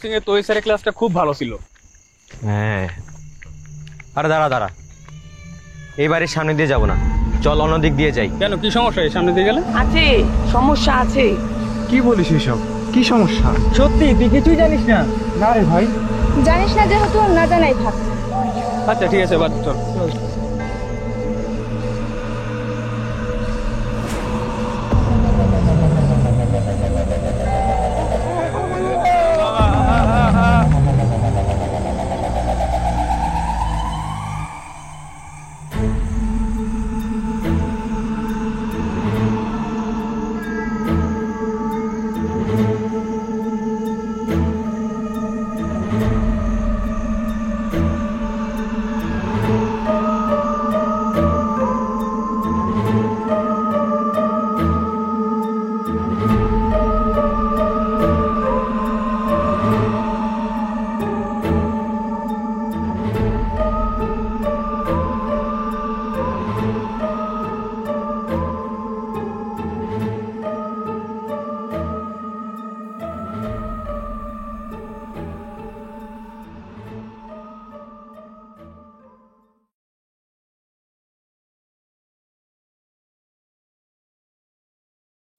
Coaching এ তোই স্যারের ক্লাসটা খুব ভালো ছিল। হ্যাঁ, আরে দাঁড়া দাঁড়া, এই বাড়ির সামনে দিয়ে যাব না, চল অন্য দিক দিয়ে যাই। কেন, কি সমস্যা? এই সামনে দিয়ে গেলে আছে সমস্যা আছে। কি বলিস এসব? কি সমস্যা? সত্যি তুই কিছুই জানিস না? না রে ভাই। জানিস না যেহেতু না জানাই থাক। আচ্ছা ঠিক আছে, বাদ চল।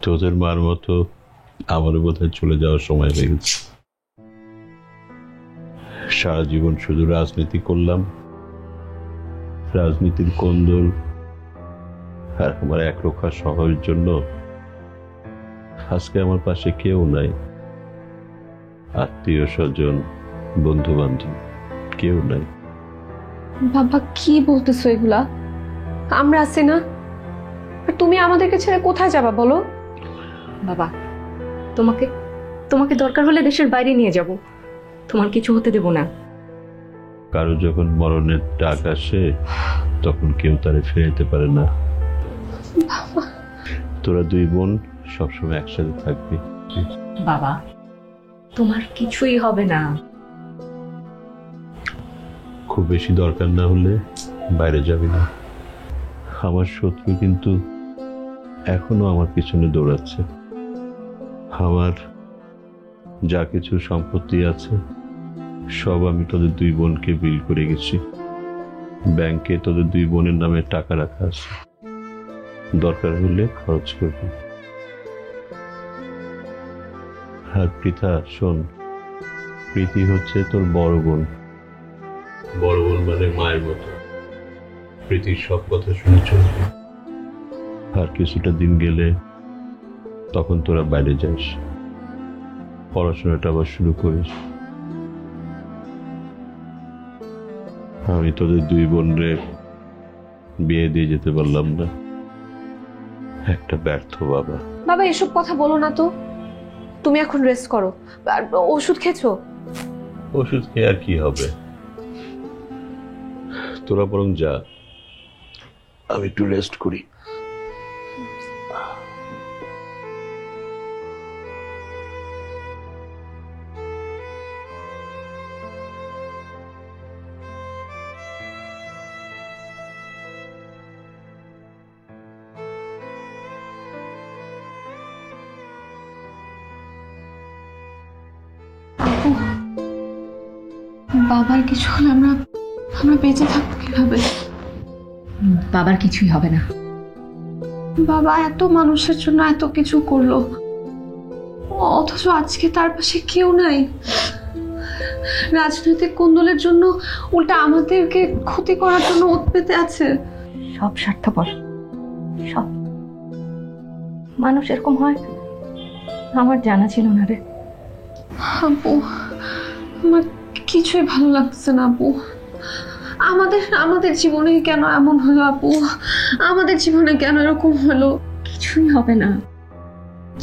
তোদের মার মতো আমারও বোধহয় চলে যাওয়ার সময় হয়ে গেছে। সারা জীবন শুধু রাজনীতি করলাম, রাজনীতির কোন্দল আর আমার একরক্ষা স্বভাবের জন্য আজকে আমার পাশে কেউ নাই। আত্মীয় স্বজন, বন্ধু বান্ধব কেউ নাই। বাবা কি বলতেছো এগুলা? আমরা আছি না? আর তুমি আমাদেরকে ছেড়ে কোথায় যাবা বলো? বাবা, তোমাকে তোমাকে দরকার হলে দেশের বাইরে নিয়ে যাব, তোমার কিছু হতে দেব না। কারো যখন মরণের ডাক আসে তখন কেউ তারে ফেরাতে পারে না। তোরা দুই বোন সবসময় একসাথে থাকবি। বাবা, তোমার কিছুই হবে না। খুব বেশি দরকার না হলে বাইরে যাবি না। আমার শত্রু কিন্তু এখনো আমার পিছনে দৌড়াচ্ছে। আমার যা কিছু সম্পত্তি আছে সব আমি তোদের দুই বোনকে বিল করে গেছি। ব্যাংকে তোদের দুই বোনের নামে টাকা রাখা আছে, দরকার হলে খরচ করবি। আর পৃথা শোন, প্রীতি হচ্ছে তোর বড় বোন। বড় বোন মানে মায়ের মতো। প্রীতির সব কথা শুনে চলবি। আর কিছুটা দিন গেলে তখন তোরা বাইরে যাস, পড়াশোনাটা আবার শুরু করিস। আমি তোদের দুই বোনরে বিয়ে দিয়ে যেতে পারলাম না, একটা ব্যর্থ বাবা। বাবা এসব কথা বলো না তো, তুমি এখন রেস্ট করো। আর ওষুধ খেয়েছো? ওষুধ খেয়ে আর কি হবে, তোরা বরং যা, আমি একটু রেস্ট করি। বাবার কিছু হলে আমরা বেঁচে থাকবো কিভাবে? বাবার কিছুই হবে না। বাবা এত মানুষের জন্য এত কিছু করলো, অথচ আজকে তার পাশে কেউ নাই। রাজনৈতিক কোন্দলের জন্য উল্টা আমাদেরকে ক্ষতি করার জন্য ওত পেতে আছে। সব স্বার্থপর, সব। মানুষ এরকম হয় আমার জানা ছিল না রে। আপু, আমার কিছুই ভালো লাগছে না আপু। আমাদের জীবনে কেন এমন হলো আপু? আমাদের জীবনে কেন এরকম হলো? কিছুই হবে না,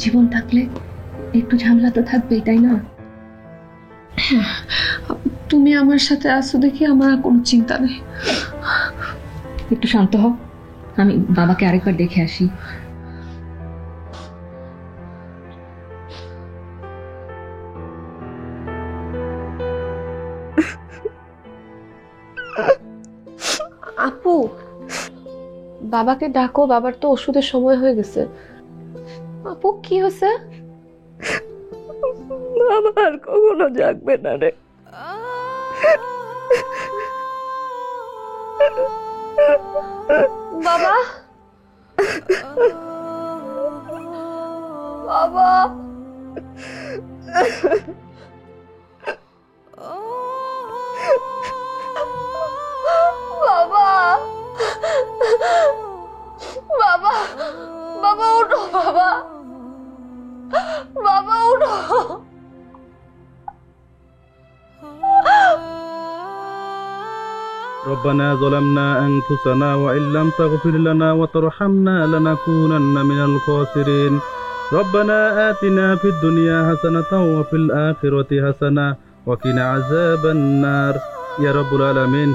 জীবন থাকলে একটু ঝামেলা তো থাকবেই, তাই না? তুমি আমার সাথে আছো দেখি আমার আর কোনো চিন্তা নেই। একটু শান্ত হও, আমি বাবাকে আরেকবার দেখে আসি। আপু, বাবাকে ডাকো, বাবার তো ওষুধের সময় হয়ে গেছে। আপু কি হয়েছে? বাবা আর কখনো জাগবে না রে। বাবা, বাবা, বাবা, বাবা, বাবা উঠো, বাবা, বাবা উঠো। ربنا ظلمنا أنفسنا وإن لم تغفر لنا وترحمنا لنكونن من الخاسرين ربنا آتنا في الدنيا حسنة وفي الآخرة حسنة وقنا عذاب النار يا رب العالمين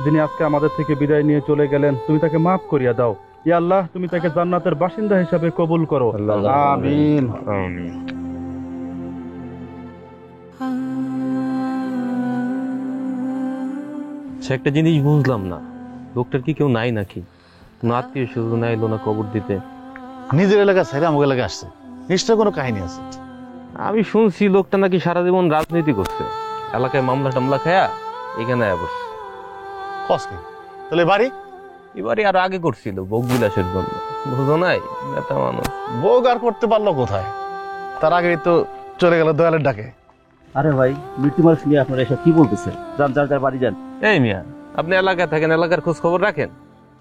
যিনি আজকে আমাদের থেকে বিদায় নিয়ে চলে গেলেন তুমি তাকে মাফ করিয়া দাও ইয়া আল্লাহ তুমি তাকে জান্নাতের বাসিন্দা হিসেবে কবুল করো আমিন আমিন। সে একটা জিনিস বুঝলাম না, লোকটার কি কেউ নাই নাকি? কোনো আত্মীয় স্বজন না এলো না কবর দিতে? নিজের এলাকা ছেড়ে আমাকে এলাকা আসছে, নিশ্চয় কোনো কাহিনী আছে। আমি শুনছি লোকটা নাকি সারা জীবন রাজনীতি করছে, এলাকায় মামলা টামলা খায়া এখানে বসছে। কসকে তাহলে বাড়ি এবারে আরো আগে করছিল ভোগ বিলাসের জন্য, বুঝো নাই? নেতা মানুষ ভোগ আর করতে পারলো কোথায়? তার আগেই তো চলে গেল দয়ালের ডাকে। আরে ভাই, মৃত্যু মানুষ নিয়ে আপনারা এসব কি বলতেছেন? যান যার যার বাড়ি যান। এই মিয়া, আপনি এলাকায় থাকেন, এলাকার খোঁজ খবর রাখেন,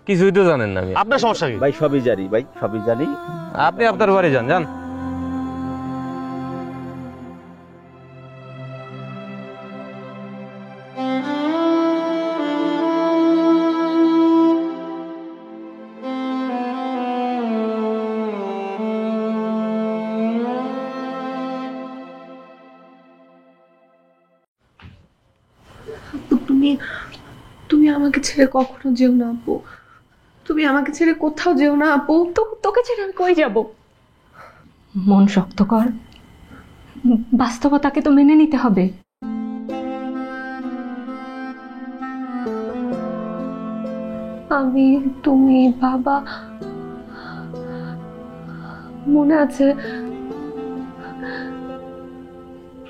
কিছুই তো জানেন না। আপনার সমস্যা কি? ভাই সবই জানি, ভাই সবই জানি। আপনি আপনার বাড়ি যান, যান। তুমি তুমি আমাকে ছেড়ে কখনো যেও না আপু, তুমি আমাকে ছেড়ে কোথাও যেও না আপু। তোকে ছেড়ে আমি কই যাব? মন শক্ত কর, বাস্তবতাকে তো মেনে নিতে হবে। আমি, তুমি, বাবা, মনে আছে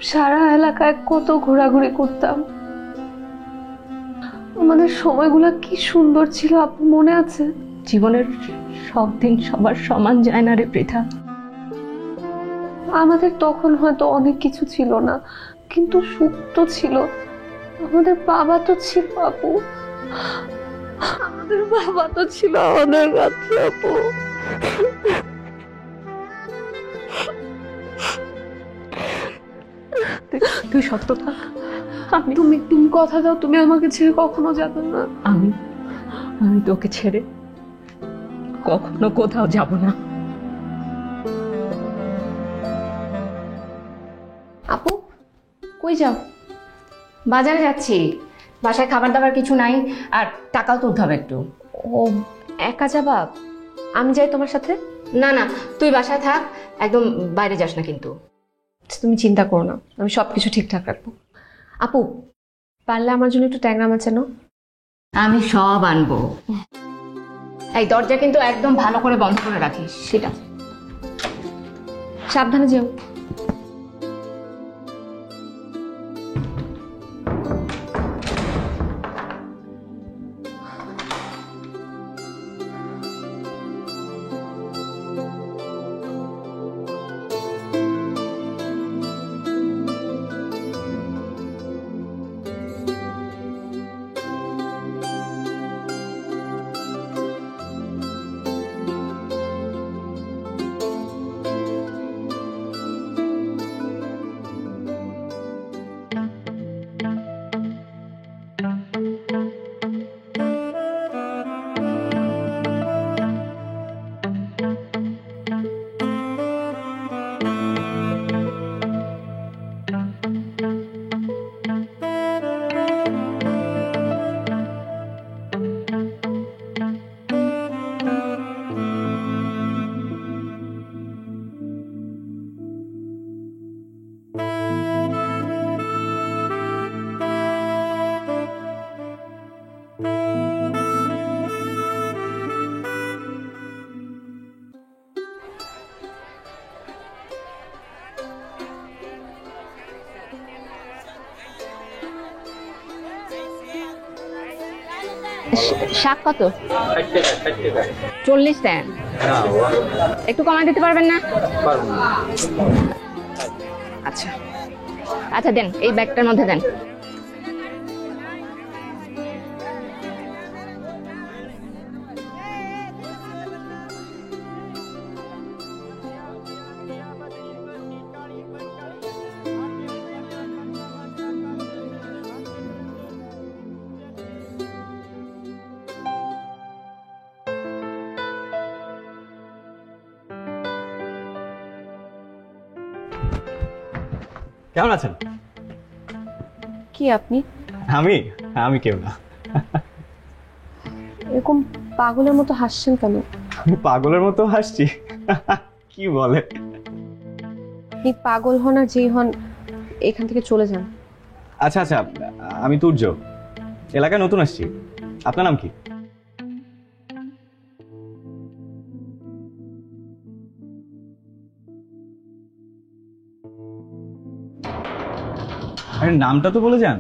সারা এলাকায় কত ঘোরাঘুরি করতাম, আমাদের সময়গুলো কি সুন্দর ছিল আপু, মনে আছে? জীবনের সব দিন সবার সমান যায় না রে পৃথা। আমাদের তখন হয়তো অনেক কিছু ছিল না, কিন্তু সুখ তো ছিল। আমাদের বাবা তো ছিল আপু, আমাদের বাবা তো ছিল আমাদের কাছে আপু। তুই শক্ত থাক। তুমি কথা দাও, তুমি আমাকে ছেড়ে কখনো যাবে না। আমি তোকে ছেড়ে কখনো কোথাও যাব না। আপু কই যাও? বাজারে যাচ্ছি, বাসায় খাবার দাবার কিছু নাই, আর টাকাও তুলতে হবে একটু। ও, একা যাবা? আমি যাই তোমার সাথে? না না, তুই বাসায় থাক, একদম বাইরে যাস না কিন্তু। তুমি চিন্তা করো না, আমি সবকিছু ঠিকঠাক রাখবো। আপু পারলে আমার জন্য একটু ট্যাংরা মাছ আনো। আমি সব আনবো। এই দরজা কিন্তু একদম ভালো করে বন্ধ করে রাখিস। সেটা সাবধানে যেও। শাক কত? 40 দেন। একটু কমায় দিতে পারবেন না? আচ্ছা আচ্ছা দেন, এই ব্যাগটার মধ্যে দেন। কেমন আছেন? কি আপনি আমি কেউ না। এরকম পাগলের মতো হাসছেন কেন? আমি পাগলের মতো হাসছি? কি বলে? আপনি পাগল হন আর যেই হন, এখান থেকে চলে যান। আচ্ছা আচ্ছা, আমি তুর্য, এলাকায় নতুন আসছি। আপনার নাম কি? আরে নামটা তো বলে যান।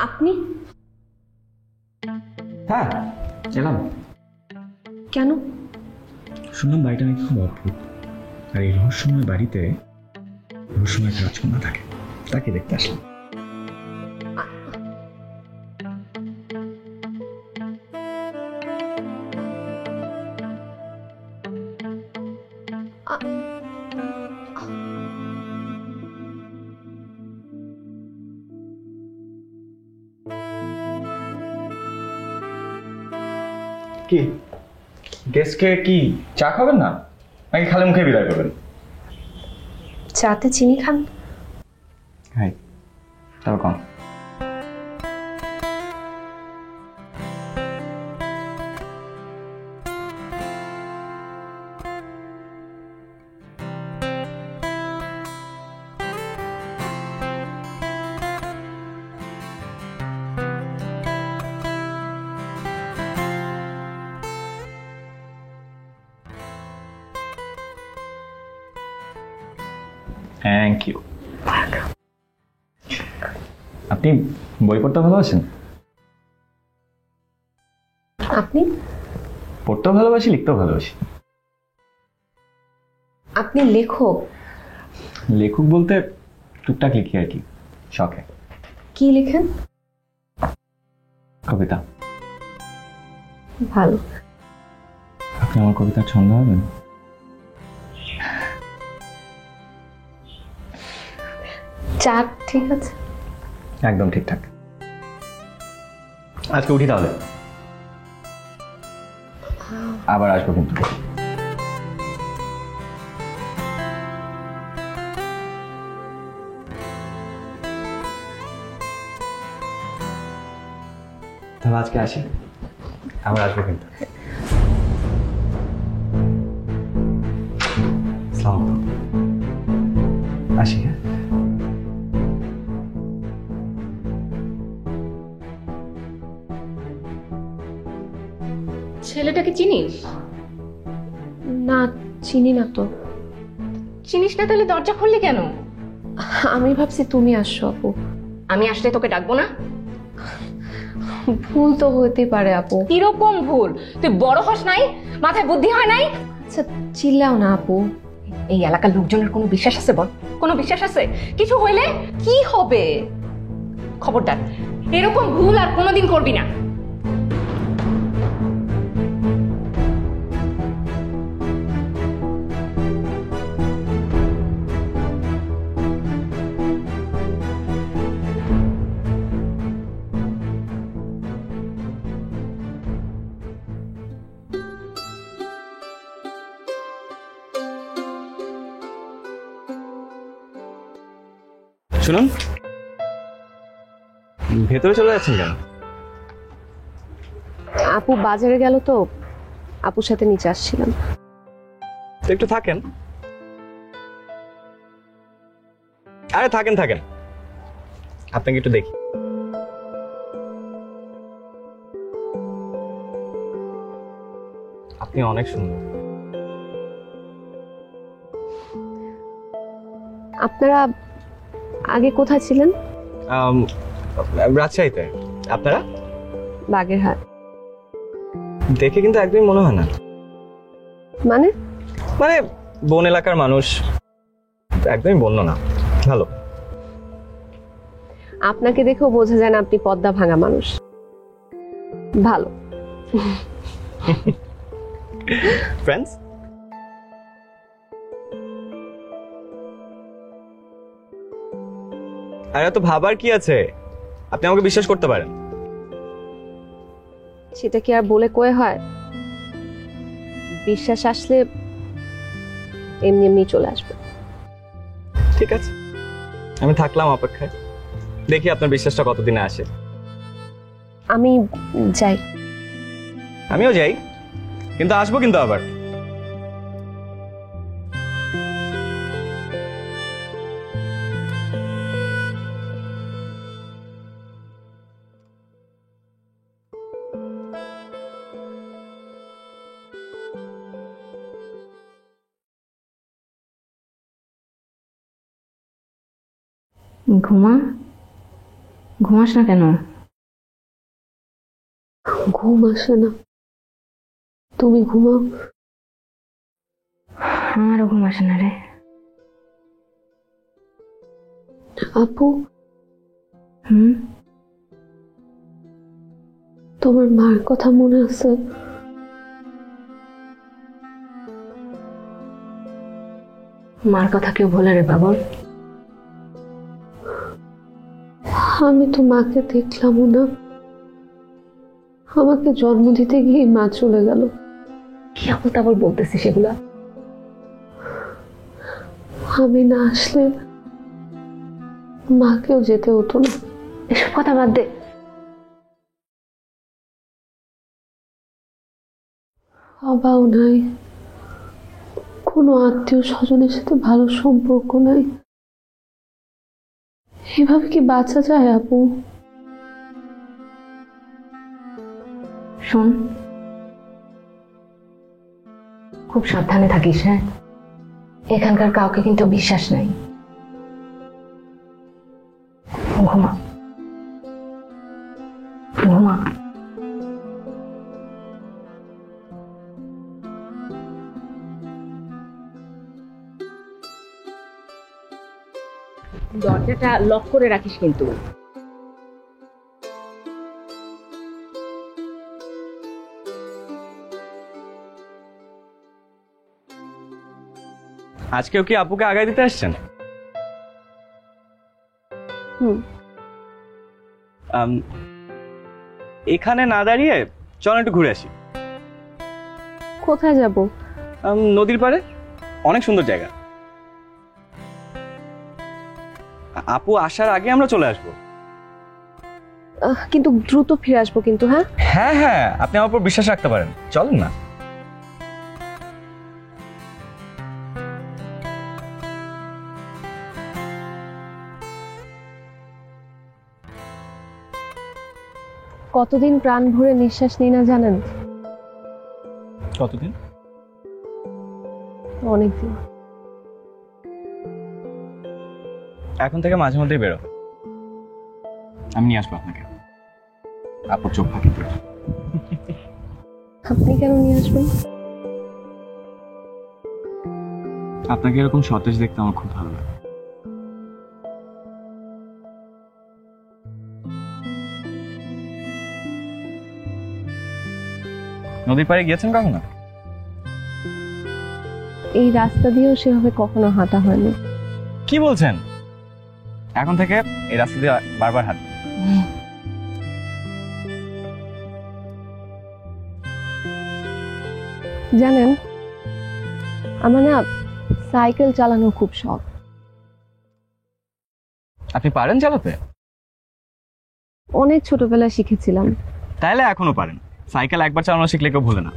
আপনি? হ্যাঁ এলাম। কেন? শুনলাম বাড়িটা নাকি খুব অদ্ভুত, আর এই রহস্যময় বাড়িতে রহস্যময় একটা রাজকন্যা থাকে, তাকে দেখতে আসলাম। কি গেস্টকে কি চা খাবেন না, নাকি খালি মুখে বিদায় করবেন? চাতে চিনি খান? হ্যাঁ, তাও কম। Thank you. আপনি বই পড়তে ভালোবাসেন? আপনি? পড়তেও ভালোবাসি, লিখতেও ভালোবাসি। আপনি লেখক? লেখক বলতে টুকটাক লিখি আর কি, শখে। কি লেখেন? কবিতা। ভালো। আপনি আমার কবিতার ছন্দ হবেন? চাঁদ ঠিক আছে? একদম ঠিকঠাক। আজকে উঠি তাহলে, আবার আসবো কিন্তু। তাহলে আজকে আসি, আবার আসবো কিন্তু। আসসালামু আলাইকুম। আসি। হ্যাঁ, ছেলেটাকে চিনিস? না, চিনি না তো। চিনিস না তাহলে দরজা খুললি কেন? আমি ভাবছি তুমি আসছো আপু। আমি আসলে তোকে ডাকবো না? ভুল তো হতেই পারে আপু। কিরকম ভুল? তুই বড় হস নাই? মাথায় বুদ্ধি হয় নাই? আচ্ছা চিল্লাও না আপু। এই এলাকার লোকজনের কোনো বিশ্বাস আছে বল? কোনো বিশ্বাস আছে? কিছু হইলে কি হবে? খবরদার এরকম ভুল আর কোনোদিন করবি না। শুনুন, ভেতরে চলে যাচ্ছেন কেন? আপু বাজারে গেল তো, আপুর সাথে নিচে আসছিলাম। তো একটু থাকেন। আরে থাকেন থাকেন, আপনাকে একটু দেখি। আপনি অনেক সুন্দর। আপনারা আগে কোথায় ছিলেন? রাজশাহীতে। আপনারা? বাগেরহাট। দেখে কিন্তু একদমই মনে হয় না। মানে? মানে বন এলাকার মানুষ, একদমই বন্য না। ভালো। আপনাকে দেখেও বোঝা যায় না আপনি পদ্মা ভাঙা মানুষ। ভালো। ফ্রেন্ডস? আরে তো ভাবার কি আছে, আপনি আমাকে বিশ্বাস করতে পারেন। সেটা কি আর বলে কয়ে হয়? বিশ্বাস আসলে এমনি এমনি চলে আসবে। ঠিক আছে, আমি থাকলাম অপেক্ষায়, দেখি আপনার বিশ্বাসটা কতদিনে আসে। আমি যাই। আমিও যাই, কিন্তু আসবো কিন্তু আবার। ঘুমাস না কেন? ঘুম আসে না, তুমি ঘুমাও। আমারও ঘুম আসে না রে। আপু, হুম, তোমার মার কথা মনে আছে? মার কথা কেউ বলে রে পাগল? আমি তো মাকে দেখলামও না, আমাকে জন্ম দিতে গিয়ে মা চলে গেল। কি আবল তাবল বলতেছি সেগুলা? আমি না আসলে মাকেও যেতে হতো না। এসব কথা বাদ দে। বাবাও নাই, কোনো আত্মীয় স্বজনের সাথে ভালো সম্পর্ক নাই। এভাবে কি বাঁচা যায় আপু? শোন, খুব সাবধানে থাকিস, হ্যাঁ? এখানকার কাউকে কিন্তু বিশ্বাস নাই। ঘুমা ঘুমা। দরজাটা লক করে রাখিস কিন্তু। আজকেও কি আপুকে আগায় দিতে আসছেন? এখানে না দাঁড়িয়ে চল একটু ঘুরে আসি। কোথায় যাব? নদীর পাড়ে, অনেক সুন্দর জায়গা। আপু আসার আগে আমরা চলে আসবো। কিন্তু দ্রুত ফিরে আসবো কিন্তু। হ্যাঁ হ্যাঁ হ্যাঁ, আপনি আমার উপর বিশ্বাস রাখতে পারেন, চলেন না। কতদিন প্রাণ ভরে নিঃশ্বাস নিই না জানেন? কতদিন? অনেকদিন। এখন থেকে মাঝে মধ্যেই বেরো, আমি নিয়ে আসবো আপনাকে। আপুর চোখ ফাঁকি করে। আপনি কেন নিয়ে আসবেন? আপনাকে এরকম সতেজ দেখতে আমার খুব ভালো লাগে। নদীর পাড়ে গিয়েছেন কখনো? এই রাস্তা দিয়েও সেভাবে কখনো হাঁটা হয়নি। কি বলছেন? এখন থেকে এই রাস্তা দিয়ে বারবার হাঁটবেন। জানেন, আমার না সাইকেল চালানো খুব শখ। আপনি পারেন চালাতে? অনেক ছোটবেলায় শিখেছিলাম। তাইলে এখনো পারেন। সাইকেল একবার চালানো শিখলে কেউ ভুলে না।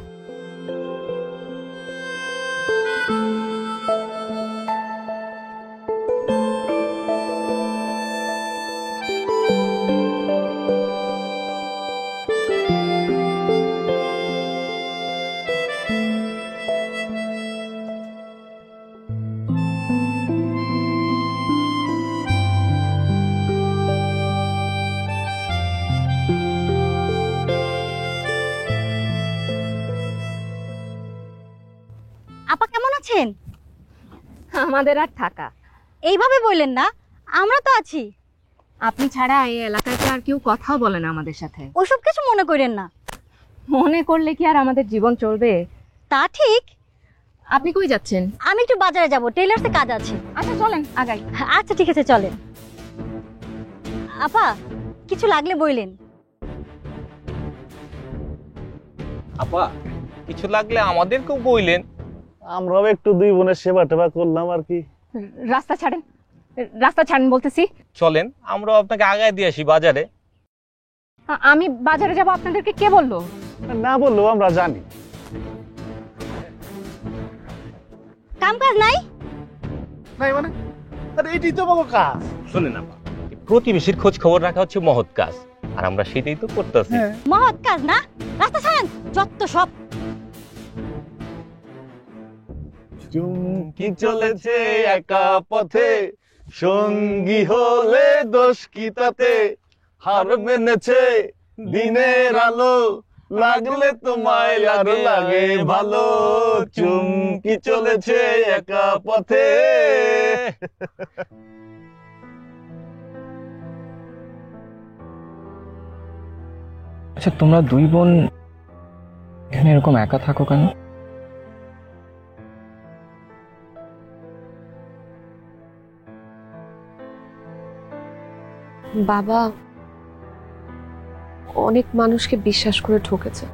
আপা কেমন আছেন? আমাদের আর থাকা, এইভাবে বললেন না, আমরা তো আছি। আপনি ছাড়া এই এলাকায় তো আর কেউ কথাও বলে না আমাদের সাথে। ওসব কিছু মনে করেন না। মনে করলে কি আর আমাদের জীবন চলবে? তা ঠিক। আপনি কই যাচ্ছেন? আমি একটু বাজারে যাব, টেইলার্সে কাজ আছে। আচ্ছা চলেন আগাই। আচ্ছা ঠিক আছে চলেন। আপা কিছু লাগলে বললেন। আপা কিছু লাগলে আমাদেরকেও বললেন। আমরাও একটু দুই বোনের সেবা টেবা করলাম আর কি। রাস্তা ছাড়েন, রাস্তা ছাড়েন বলতেছি। চলেন আমরাও আপনাকে আগায় দিয়ে আসি বাজারে। আমি বাজারে যাব আপনাদেরকে কে বললো? না বললেও আমরা জানি। কাম কাজ নাই? নাই মানে আরে এটাই তো বড় কাজ। শুনেন আপা, প্রতিবেশীর খোঁজ খবর রাখা হচ্ছে মহৎ কাজ, আর আমরা সেটাই তো করতেছি। মহৎ কাজ না? রাস্তা ছাড়েন, যত সব। চুমকি চলেছে একা পথে, সঙ্গী হলে দোষ কি তাতে? হার মেনেছে দিনের আলো, লাগলে তোমায় আরো লাগে ভালো। চুমকি চলেছে একা পথে। আচ্ছা তোমরা দুই বোন এখানে এরকম একা থাকো কেন? বাবা অনেক মানুষকে বিশ্বাস করে ঠকেছে।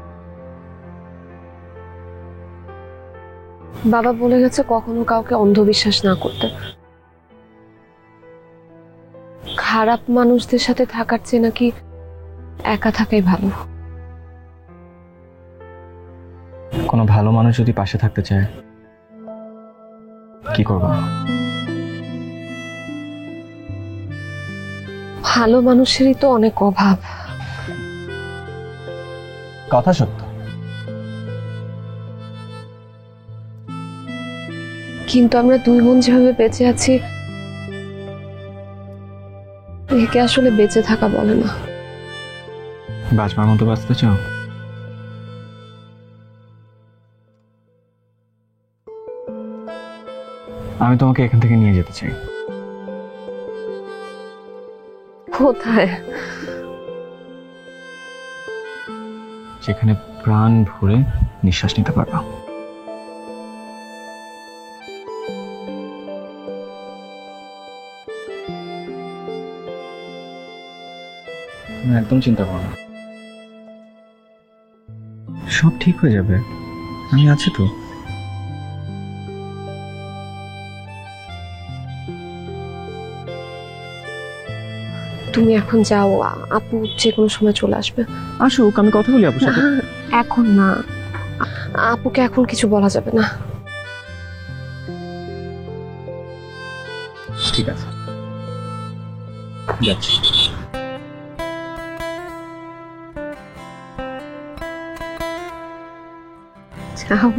বাবা বলে গেছে কখনো কাউকে অন্ধবিশ্বাস না করতে। খারাপ মানুষদের সাথে থাকার চেয়ে নাকি একা থাকাই ভালো। কোনো ভালো মানুষ যদি পাশে থাকতে চায় কি করবা? ভালো মানুষেরই তো অনেক অভাব। কথা সত্য। কিন্তু আমরা দুই বোন যেভাবে বেঁচে আছি, একে আসলে বেঁচে থাকা বলে না। বাঁচবার মতো বাঁচতে চাও? আমি তোমাকে এখান থেকে নিয়ে যেতে চাই। কোথায়? যেখানে প্রাণ ভরে নিঃশ্বাস নিতে পারবা। তুমি একদম চিন্তা করো না, সব ঠিক হয়ে যাবে। আমি আছি তো। তুমি এখন যাও, আপু যে কোনো সময় চলে আসবে। আসুক, আমি কথা বলি আপুর সাথে। এখন না, আপুকে এখন কিছু বলা যাবে না। ঠিক আছে, যাচ্ছি। যাও।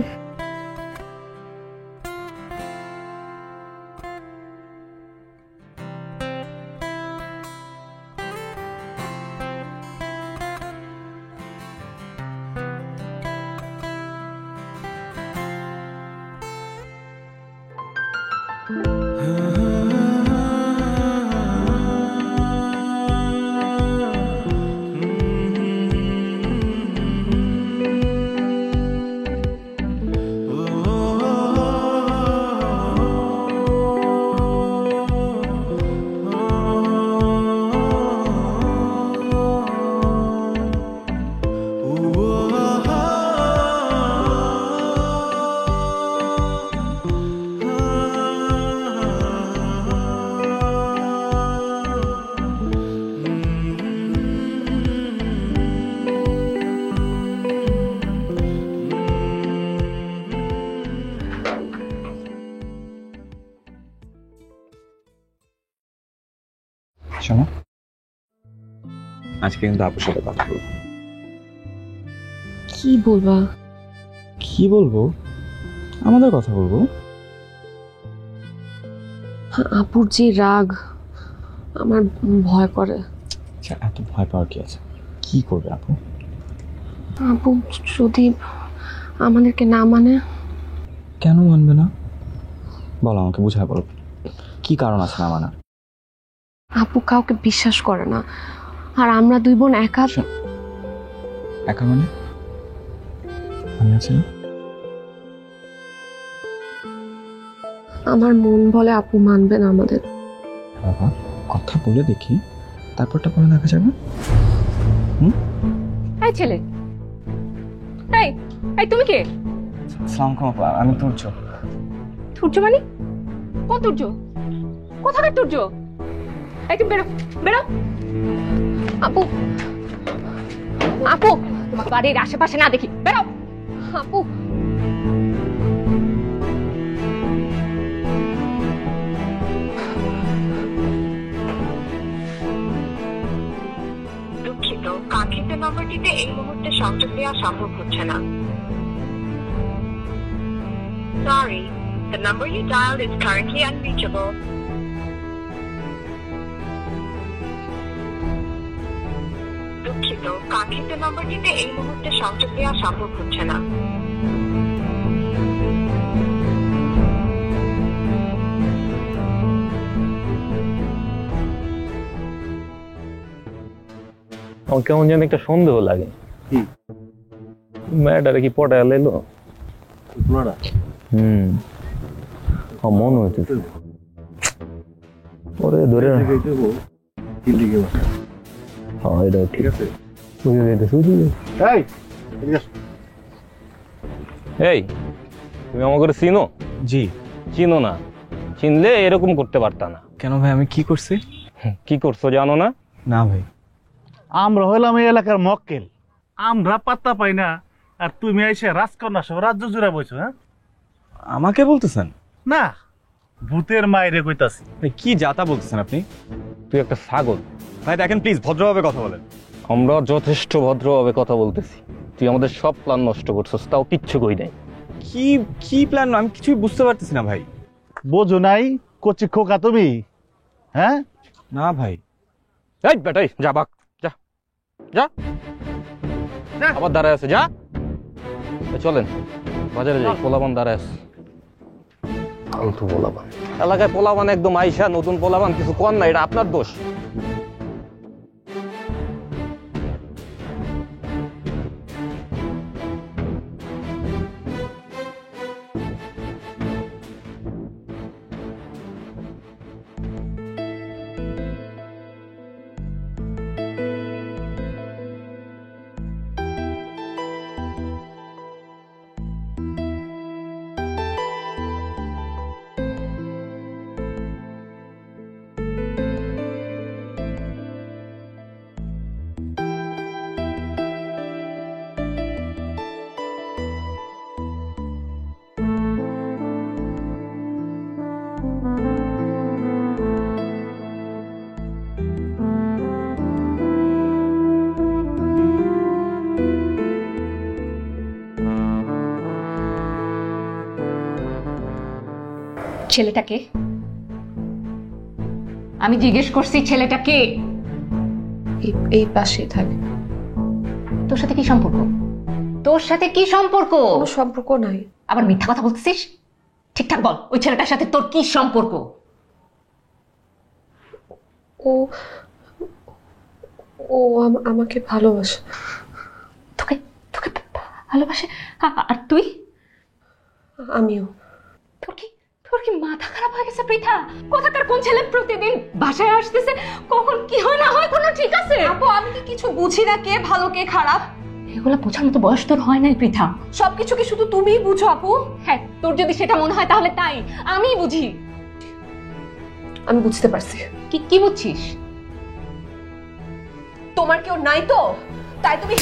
আজকে কিন্তু আপুর সাথে কথা বলবো। কি বলবা? কি বলবো? আমাদের কথা বলবো। আপুর যে রাগ আমার ভয় করে। আচ্ছা, এত ভয় পাওয়ার কি আছে? কি করবে আপু? আপু যদি আমাদেরকে না মানে? কেন মানবে না? বলো, আমাকে বুঝায় বলো, কি কারণ আছে না মানার? আপু কাউকে বিশ্বাস করে না, আর আমরা দুই বোন একা। একা মানে? আমি আছি না? আমার মন বলে আপু মানবে না আমাদের। বাবা, কথা বলে দেখি, তারপরটা পরে দেখা যাবে। এই ছেলে, এই এই তুমি কে? সালাম আলাইকুম আপা, আমি তুর্য। সূর্য মানে? কোন সূর্য? কোথাকার সূর্য? এই তুমি বেরো, বেরো। আপু, আপু, বাড়ির আশেপাশে না দেখি, বেরো। আপু, দুঃখিত, কাঙ্ক্ষিত নম্বরটিতে এই মুহূর্তে সংযোগ দেওয়া সম্ভব হচ্ছে না। Sorry, the number you dialed is currently unreachable. দুঃখিত, কাঙ্ক্ষিত নম্বরটিতে এই মুহূর্তে সংযোগ দেওয়া সম্ভব হচ্ছে না। আমার কেমন যেন একটা সন্দেহ লাগে। মেয়েটারে কি পটায় লাইলো? মন হইতেছে ওরে ধরে ঠিক আছে। এই, তুমি আমাকে চিনো? জি। চিনো না? চিনলে এরকম করতে পারতা না। কেন ভাই, আমি কি করছি? কি করছো জানো না? না ভাই। আমরা হইলাম এই এলাকার মক্কেল, আমরা পাত্তা পাই না, আর তুমি এসে রাজকন্যা সহ রাজ্য জুড়ে বইছো। হ্যাঁ, আমাকে বলতেছেন? না, ভূতের মায়েরে কইতাছি। কি যাতা বলতেছেন আপনি? তুই একটা ছাগল। ভাই দেখেন, প্লিজ ভদ্রভাবে কথা বলেন। আমরা যথেষ্ট ভদ্রভাবে কথা বলতেছি। তুই আমাদের সব প্ল্যান নষ্ট করছিস, তাও কিচ্ছু কই নাই। কি কি প্ল্যান? আমি কিছুই বুঝতে পারতেছি না ভাই। বোঝো নাই কচি খোকা তুমি? হ্যাঁ না ভাই। এই বেটাই যা, বাক যা, যা, আবার দাঁড়ায় আছে, যা। চলেন বাজারে যাই, পোলাবান দাঁড়ায় আছে। ফালতু পোলাবান, এলাকায় পোলাবান একদম আইসা, নতুন পোলাবান কিছু কর না, এটা আপনার দোষ। ছেলেটাকে আমি জিজ্ঞেস করছি, ছেলেটাকে? এই পাশে থাকে। তোর সাথে কি সম্পর্ক? তোর সাথে কি সম্পর্ক? কোনো সম্পর্ক নাই। আবার মিথ্যা কথা বলতেছিস? ঠিকঠাক বল, ওই ছেলেটার সাথে তোর কি সম্পর্ক? ও ও আমাকে ভালোবাসে। তোকে তোকে ভালোবাসে? আর তুই? আমিও। তোর কি মাথা খারাপ হয়ে গেছে পৃথা? কোথাকার কোন ছেলে প্রতিদিন বাসায় আসতেছে, কখন কি হয় না হয় কোনো ঠিক আছে? আপু, আমি কি কিছু বুঝি না কে ভালো কে খারাপ? এগুলো বোঝার মতো বয়স তোর হয় নাই পৃথা। সবকিছু কি শুধু তুমিই বুঝো আপু? হ্যাঁ, তোর যদি সেটা মনে হয় তাহলে তাই, আমি বুঝি। আমি বুঝতে পারছি। কি বুঝছিস? তোমার কেউ নাই তো, তাই তুমি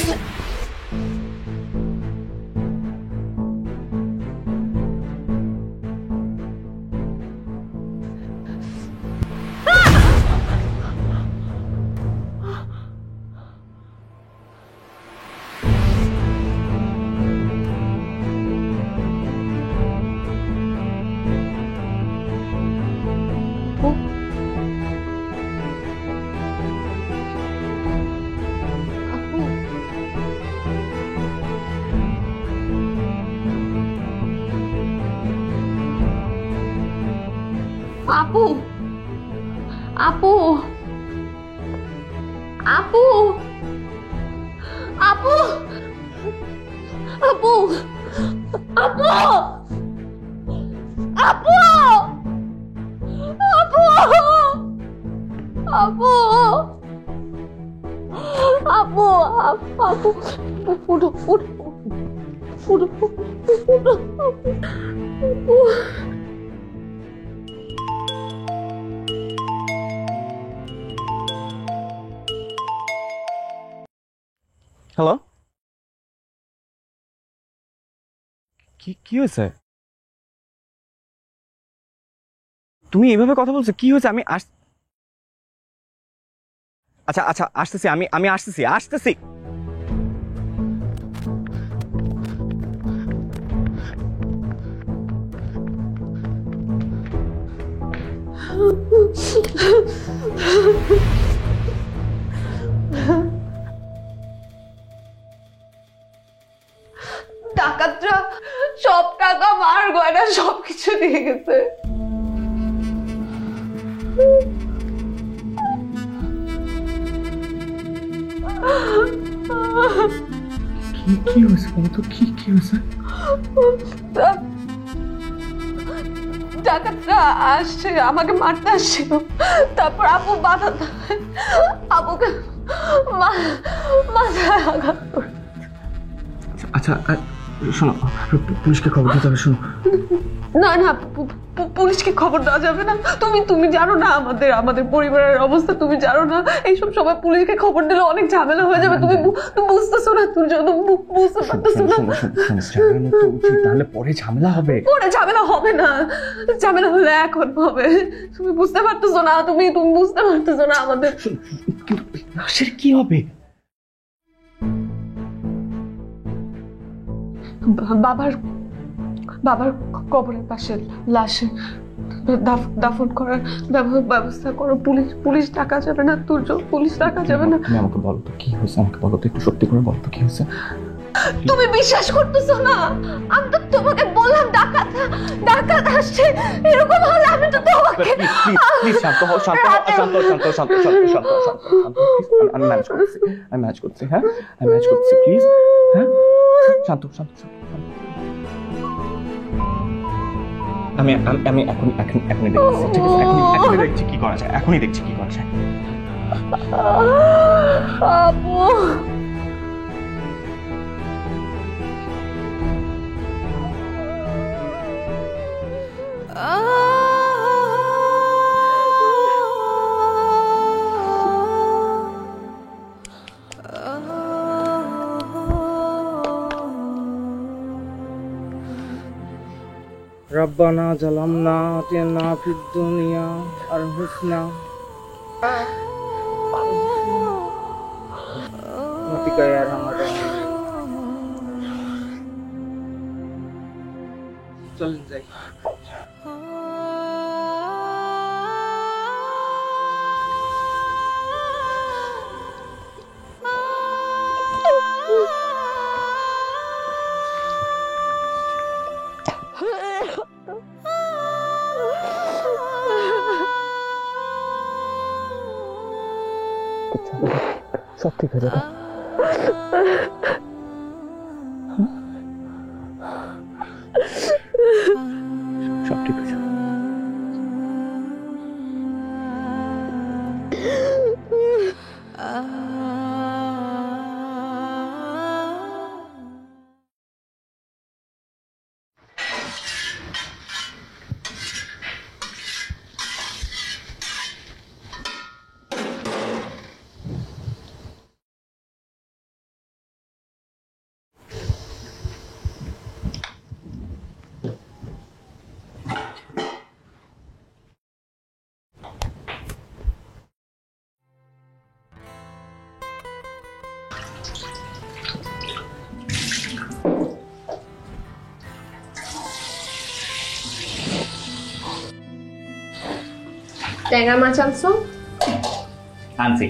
আপু আপু আপু আপু আপু আপু আপু আপু আপু আপু আপু উঠো উঠো উঠো উঠো আপু হ্যালো, কি কি হয়েছে? তুমি এভাবে কথা বলছো, কি হয়েছে? আমি আচ্ছা আচ্ছা আসতেছি, আমি আসতেছি আসতেছি। ডাকাতরা সব টাকা মার গয়না সবকিছু নিয়ে গেছে। কি হয়েছে বলো তো, কি হয়েছে? ডাকাতরা আসছে, আমাকে মারতে আসছিল, তারপর আপু বাধা দেয়, আপুকে মাথায় আঘাত করে। আচ্ছা শোনো, পুলিশকে খবর দিতে হবে। শোনো, না না, পুলিশকে খবর দেওয়া যাবে না। তুমি জানো না আমাদের পরিবারের অবস্থা, তুমি জানো না এইসব সময় পুলিশকে খবর দিলে অনেক ঝামেলা হয়ে যাবে। তুমি বুঝতেছো না, তুমি যত বুঝতে পারতেছো না। তাহলে পরে ঝামেলা হবে। পরে ঝামেলা হবে না, ঝামেলা হলে এখন হবে। তুমি বুঝতে পারতেছো না, তুমি বুঝতে পারতেছো না আমাদের। কিন্তু লাশের কি হবে? বাবার কবরের পাশে লাশে দাফন করার ব্যবস্থা করো। পুলিশ ডাকা যাবে না, তুর্য, পুলিশ ডাকা যাবে না। তুমি আমাকে বলো তো কি হয়েছে, আমাকে বলো তো, একটু সত্যি করে বলো তো কি হয়েছে। তুমি বিশ্বাস করতেছো না? আমি তো তোমাকে বললাম ডাকাত আসছে, এরকম হলে আমি তো তোমাকে। প্লিজ শান্ত হও, শান্ত আমি ম্যানেজ করছি, হ্যাঁ আমি ম্যানেজ করছি, প্লিজ। হ্যাঁ শান্ত। আমি এখনই দেখছি, ঠিক আছে? এখনই দেখছি কি করা যায়, আপু रब्बना ज़लमना आतिना फिद दुनिया और हुस्ना मतिका यार हमारा चल जाए। সব ঠিক হয়ে যাবে। সব ঠিক হয়ে যাবে। ট্যাংরা মাছ আনছো? আনছি,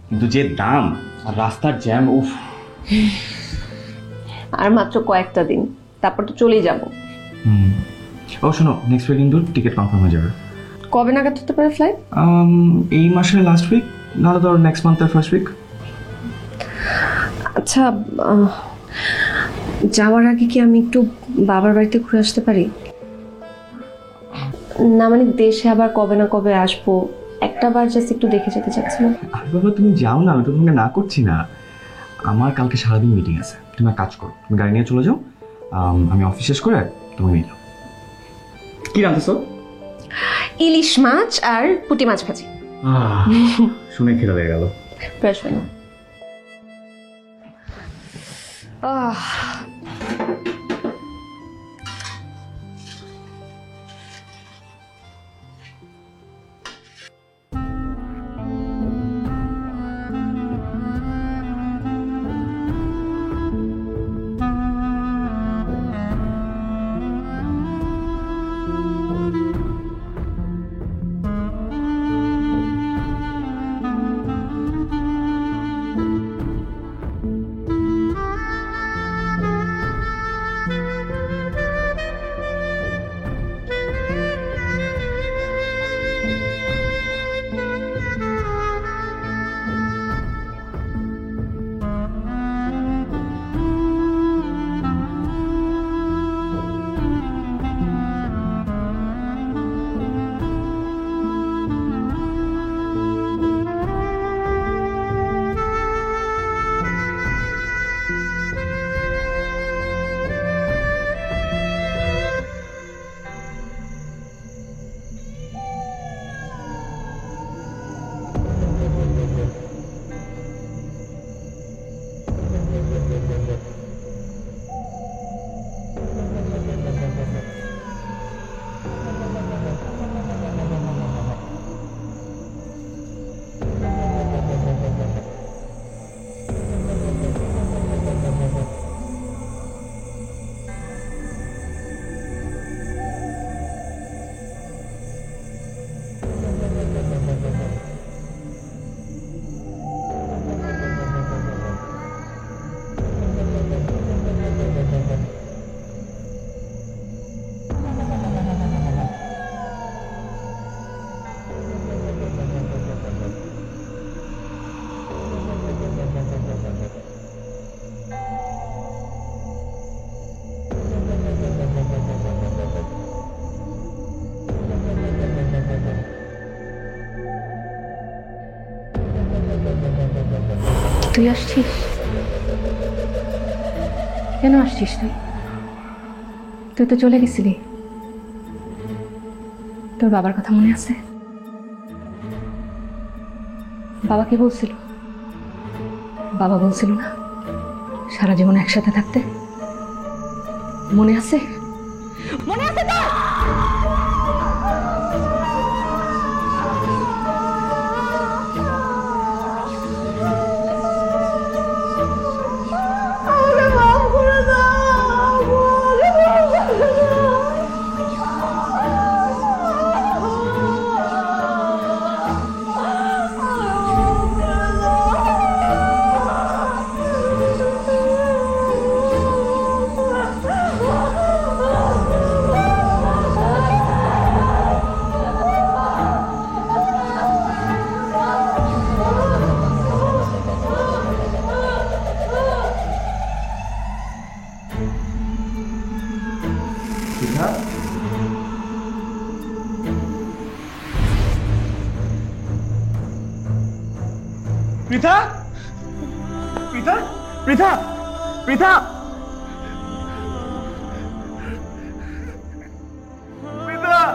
কিন্তু যে দাম আর রাস্তার জ্যাম, উফ। আর মাত্র কয়েকটা দিন, তারপর তো চলেই যাব। ও শোনো, নেক্সট উইক কিন্তু টিকিট কনফার্ম হয়ে যাবে। কবে নাগাদ হতে পারে ফ্লাইট? এই মাসের লাস্ট উইক, নাহলে ধর নেক্সট মান্থের ফার্স্ট উইক। আচ্ছা, যাওয়ার আগে কি আমি একটু বাবার বাড়িতে ঘুরে আসতে পারি? না মানে দেশে আবার কবে না কবে আসবো, একটা বার জাস্ট একটু দেখে যেতে চাচ্ছিলাম। আর বাবা তুমি যাও না, আমি তো তোমাকে না করছি না। আমার কালকে সারাদিন মিটিং আছে, তুমি এক কাজ করো, তুমি গাড়ি নিয়ে চলে যাও, আমি অফিস শেষ করে তোমাকে নিয়ে যাও। কি রাঁধতেছো? ইলিশ মাছ আর পুঁটি মাছ ভাজি। শুনে খেতে লেগে গেল। ফ্রেশ হয় না। তুই আসছিস? কেন আসছিস তুই? তুই তো চলে গেছিলি। তোর বাবার কথা মনে আছে? বাবা কি বলছিল? বাবা বলছিল না সারা জীবন একসাথে থাকতে? মনে আছে? মনে আছে তো? পৃথা, পৃথা, পৃথা, পৃথা, পৃথা,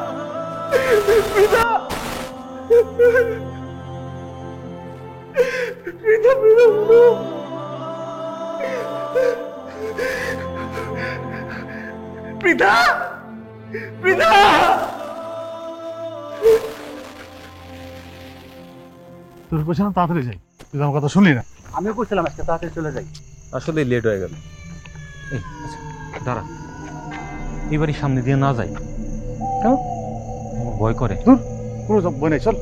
পৃথা, পৃথা, পৃথা, পৃথা। তোর বলছিলাম তাড়াতাড়ি যাই, তুই আমার কথা শুনলি না। আমিও করছিলাম আজকে তাড়াতাড়ি চলে যাই। আসলে লেট হয়ে গেল। এই আচ্ছা দাঁড়া, এবারই সামনে দিয়ে না যাই। কেন? আমার ভয় করে। দূর, কোনো ভয় নেই, চল।